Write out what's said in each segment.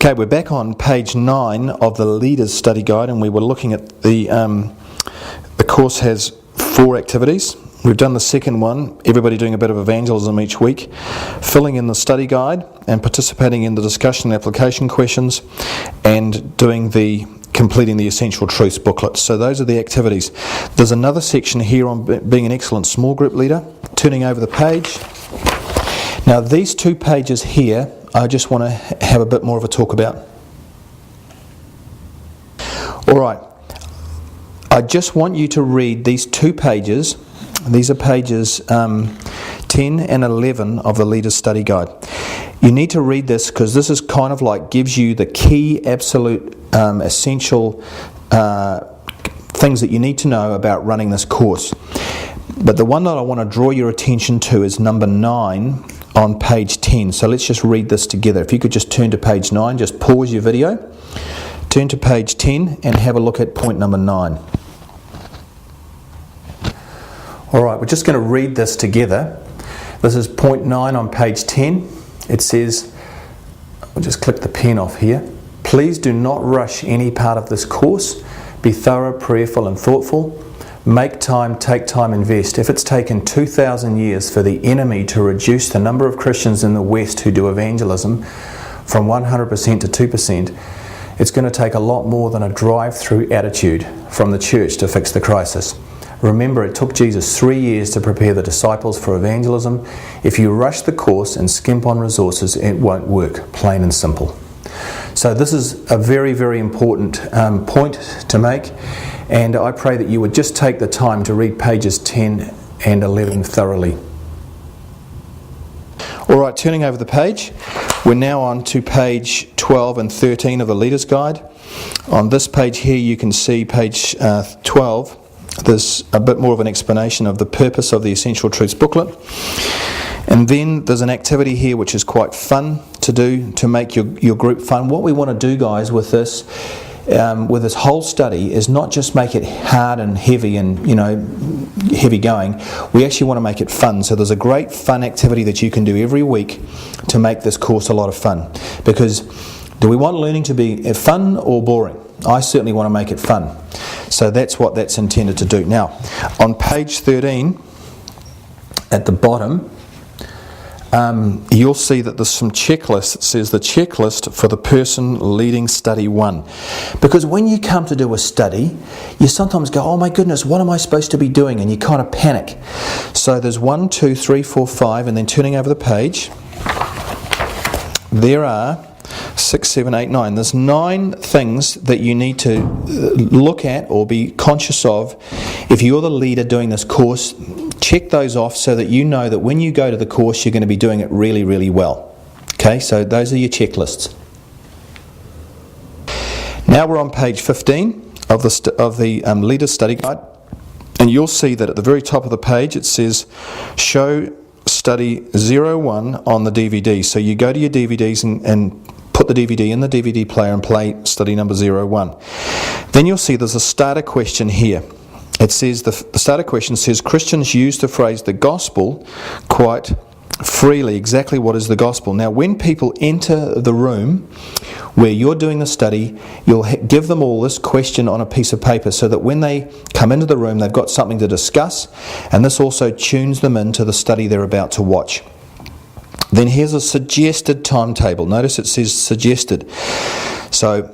Okay, we're back on page 9 of the Leaders Study Guide, and we were looking at the course has 4 activities. We've done the second one, everybody doing a bit of evangelism each week, filling in the study guide and participating in the discussion and application questions, and completing the Essential Truths booklet. So those are the activities. There's another section here on being an excellent small group leader. Turning over the page. Now these 2 pages here, I just want to have a bit more of a talk about. Alright, I just want you to read these 2 pages. These are pages 10 and 11 of the Leaders Study Guide. You need to read this because this is kind of like gives you the key, absolute, essential things that you need to know about running this course. But the one that I want to draw your attention to is number 9 on page 10. So let's just read this together. If you could just turn to page 9, just pause your video, turn to page 10 and have a look at point number 9. Alright, we're just going to read this together. This is point 9 on page 10. It says, I'll just click the pen off here. Please do not rush any part of this course. Be thorough, prayerful and thoughtful. Make time, take time, invest. If it's taken 2,000 years for the enemy to reduce the number of Christians in the West who do evangelism from 100% to 2%, it's going to take a lot more than a drive-through attitude from the church to fix the crisis. Remember, it took Jesus 3 years to prepare the disciples for evangelism. If you rush the course and skimp on resources, it won't work, plain and simple. So this is a very, very important point to make, and I pray that you would just take the time to read pages 10 and 11 thoroughly. Alright, turning over the page, we're now on to page 12 and 13 of the Leaders Guide. On this page here you can see page 12. There's a bit more of an explanation of the purpose of the Essential Truths booklet. And then there's an activity here which is quite fun to do to make your group fun. What we want to do, guys, with this whole study is not just make it hard and heavy and heavy going. We actually want to make it fun. So there's a great fun activity that you can do every week to make this course a lot of fun. Because do we want learning to be fun or boring? I certainly want to make it fun. So that's what that's intended to do. Now, on page 13, at the bottom, you'll see that there's some checklists. It says the checklist for the person leading study 1. Because when you come to do a study, you sometimes go, oh my goodness, what am I supposed to be doing? And you kind of panic. So there's 1, 2, 3, 4, 5, and then turning over the page, there are 6, 7, 8, 9. There's 9 things that you need to look at or be conscious of. If you're the leader doing this course, check those off so that you know that when you go to the course, you're going to be doing it really, really well. Okay, so those are your checklists. Now we're on page 15 of the Leaders Study Guide, and you'll see that at the very top of the page it says show study 01 on the DVD. So you go to your DVDs and put the DVD in the DVD player and play study number 01. Then you'll see there's a starter question here. It says, the starter question says, Christians use the phrase the gospel quite freely. Exactly what is the gospel? Now, when people enter the room where you're doing the study, you'll give them all this question on a piece of paper so that when they come into the room, they've got something to discuss, and this also tunes them into the study they're about to watch. Then here's a suggested timetable. Notice it says suggested. So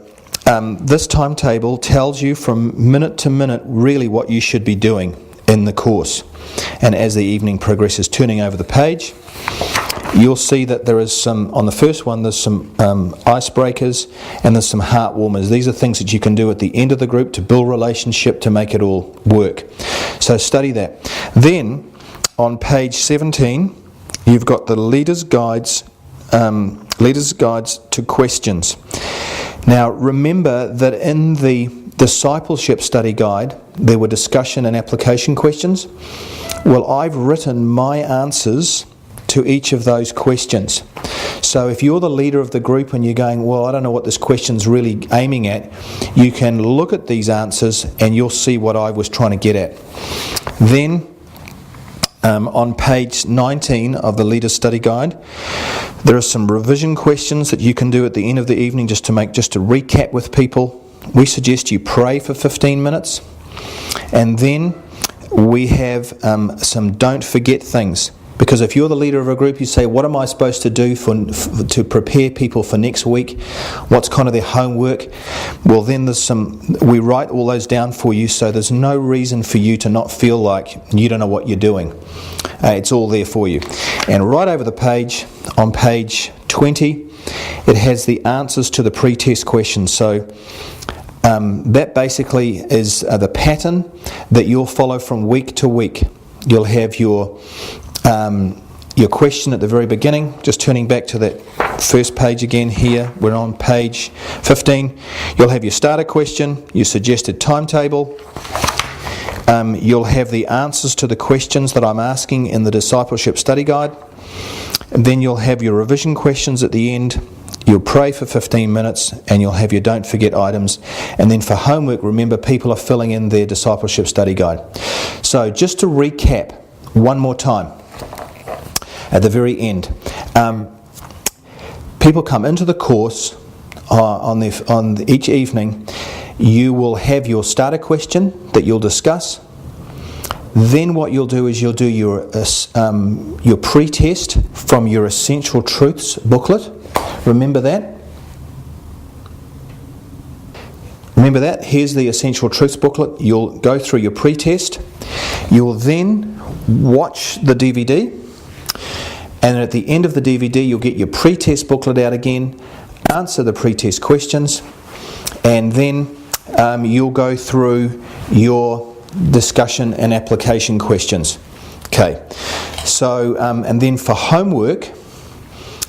this timetable tells you from minute to minute really what you should be doing in the course. And as the evening progresses, turning over the page, you'll see that there is some, on the first one, there's some icebreakers and there's some heart warmers. These are things that you can do at the end of the group to build relationship, to make it all work. So study that. Then on page 17, you've got the Leaders Guides to questions. Now remember that in the Discipleship Study Guide there were discussion and application questions. Well, I've written my answers to each of those questions. So if you're the leader of the group and you're going, well, I don't know what this question's really aiming at, you can look at these answers and you'll see what I was trying to get at. Then On page 19 of the Leader Study Guide, there are some revision questions that you can do at the end of the evening just to recap with people. We suggest you pray for 15 minutes, and then we have some don't forget things. Because if you're the leader of a group, you say, what am I supposed to do to prepare people for next week? What's kind of their homework? Well, then we write all those down for you, so there's no reason for you to not feel like you don't know what you're doing. It's all there for you. And right over the page, on page 20, it has the answers to the pre-test questions. So that basically is the pattern that you'll follow from week to week. You'll have your question at the very beginning, just turning back to that first page again here, we're on page 15. You'll have your starter question, your suggested timetable, you'll have the answers to the questions that I'm asking in the discipleship study guide, and then you'll have your revision questions at the end. You'll pray for 15 minutes, and you'll have your don't forget items. And then for homework, remember, people are filling in their discipleship study guide. So just to recap one more time, at the very end, people come into the course on each evening. You will have your starter question that you'll discuss. Then what you'll do is you'll do your pre-test from your Essential Truths booklet. Remember that? Remember that? Here's the Essential Truths booklet. You'll go through your pre-test. You'll then watch the DVD. And at the end of the DVD, you'll get your pre-test booklet out again, answer the pre-test questions, and then you'll go through your discussion and application questions. Okay, so and then for homework,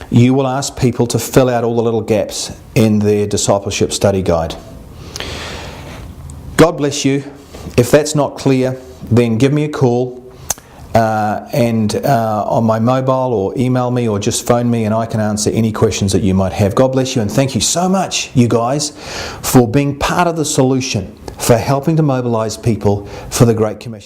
you will ask people to fill out all the little gaps in their discipleship study guide. God bless you. If that's not clear, then give me a call. On my mobile, or email me, or just phone me, and I can answer any questions that you might have. God bless you, and thank you so much, you guys, for being part of the solution, for helping to mobilize people for the Great Commission.